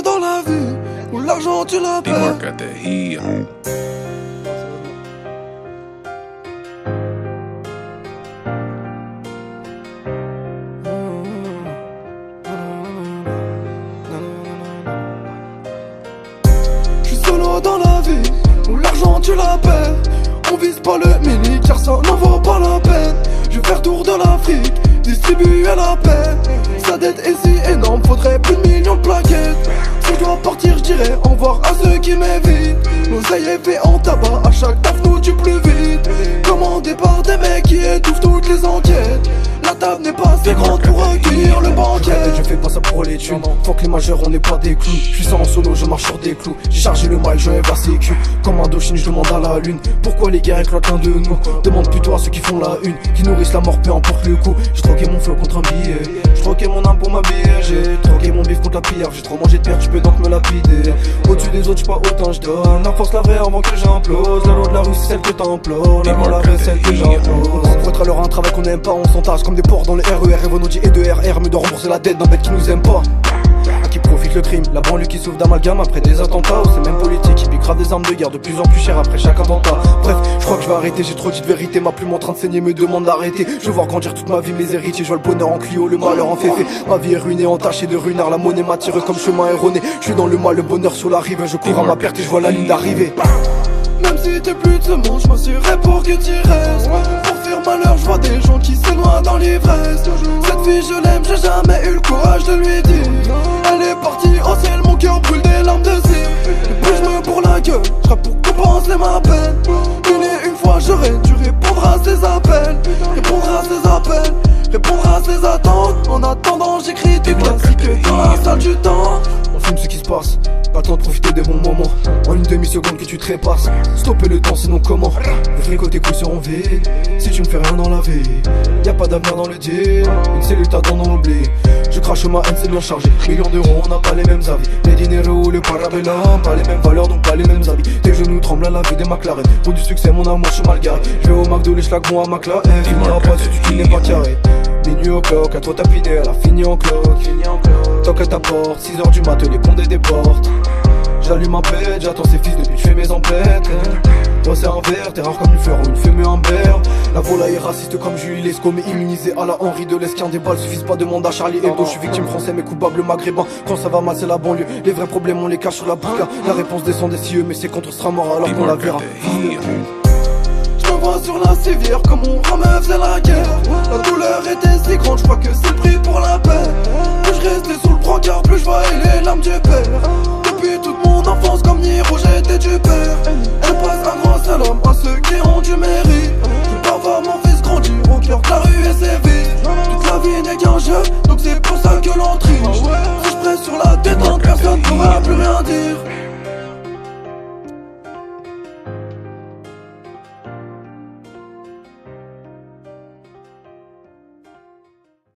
solo dans la vie, où l'argent tu la perds. D-Mark got that heat. J'suis solo dans la vie, où l'argent tu la perds. On vise pas le mini car ça n'en vaut pas la peine. Je vais faire tour de l'Afrique, distribuer la paix. Sa dette est si énorme, faudrait plus de millions de plaquettes. Si je dois partir, je dirais au revoir à ceux qui m'évitent. L'oseille est fait en tabac, à chaque taf nous tue plus vite. Commandé par des mecs qui étouffent toutes les enquêtes. La table n'est pas assez grande pour accueillir le banquet. Je fais pas ça pour les thunes. Faut que les majeurs, on n'est pas des clous. Je suis ça en solo, je marche sur des clous. J'ai chargé le mal, je vais vers ses culs. Comme Indochine, je demande à la lune. Pourquoi les guerres éclatent l'un de nous? Demande plutôt à ceux qui font la une, qui nourrissent la mort, peu importe le coup. J'ai troqué mon flow contre un billet. J'ai troqué mon âme pour m'habiller. J'ai troqué mon bif contre la pire. J'ai trop mangé de perte, tu peux donc me lapider. Au-dessus des autres, j'suis pas autant, j'donne. La force, la vraie avant que j'implose. La loi de la rue, c'est celle que t'implores. La mort, la vraie, celle que j'impose. Faut être à l'heure un travail qu'on aime pas, on s'entasse comme des porcs dans les RER. Renaudi et de RR, mais de rembourser la dette d'un bête qui nous aime pas. À qui profite le crime, la banlieue qui souffre d'amalgame après des attentats. C'est même politique qui pique grave des armes de guerre de plus en plus chères après chaque attentat. Bref, je crois que je vais arrêter, j'ai trop dit de vérité. Ma plume en train de saigner me demande d'arrêter. Je veux voir grandir toute ma vie mes héritiers. Je vois le bonheur en Clio, le malheur en féfé. Ma vie est ruinée, entachée de runards. La monnaie m'attire comme chemin erroné. Je suis dans le mal, le bonheur sur la rive. Je cours à ma perte et je vois la ligne d'arrivée. Même si t'es plus de ce monde, je m'assurerai pour que t'y restes. Pour faire malheur, je vois des gens qui se noient dans l'ivresse. Cette fille je l'aime, j'ai jamais eu le courage de lui dire. Elle est partie au ciel, mon cœur brûle des larmes de cire. Et puis je me bourre la gueule, je rappe pour compenser ma peine. Une et une fois j'aurais dû répondre à ses appels. Répondre à ses appels, répondre à ses attentes. En attendant j'écris des classiques dans la salle du temps. On filme ce qui se passe, pas le temps de profiter des bons moments. En une demi-seconde que tu trépasses, stopper le temps sinon comment? Les fricots tes couilles seront vides, si tu me fais rien dans la vie. Y'a pas d'avenir dans le deal, une cellule t'attend dans l'oubli. Je crache ma haine, c'est bien chargé. Millions d'euros, on n'a pas les mêmes avis. Les dinero, le parabellum, pas les mêmes valeurs, donc pas les mêmes habits. Tes genoux tremblent à la vue des McLaren. Pour du succès, mon amour, je suis mal garé. Je vais au McDo, les schlags vont à McLaren. Tu n'auras pas si tu n'es pas carré. Minuit au clock, à toi t'as piné, elle a fini en clock. Toque à ta porte, 6h du mat, les pondés des portes. J'allume un pet, j'attends ses fils depuis que je fais mes emplettes. Toi c'est un verre, t'es rare comme une fleur ou une fumée un beurre. La volaille est raciste comme Julie Lescaut, mais immunisé à la Henri de l'Esquin. Des balles suffisent pas, demande à Charlie Hebdo. Je suis victime français mais coupable maghrébin. Quand ça va mal c'est la banlieue, les vrais problèmes on les cache sur la burqa. La réponse descend des cieux mais c'est contre sera mort alors qu'on la verra. Je me vois sur la civière comme on me faisait la guerre. La douleur était si grande, je crois que c'est le prix pour la paix. Plus je restais sous le brancard, plus je voyais les larmes du père. Depuis toute mon enfance comme Niro, j'étais du père. Je passe un grand salam à ceux qui ont du mérite. Je peux voir mon fils grandir au cœur de la rue et ses vies. Toute la vie n'est qu'un jeu, donc c'est pour ça que l'on triche. Si je presse sur la détente, personne ne pourra plus rien dire.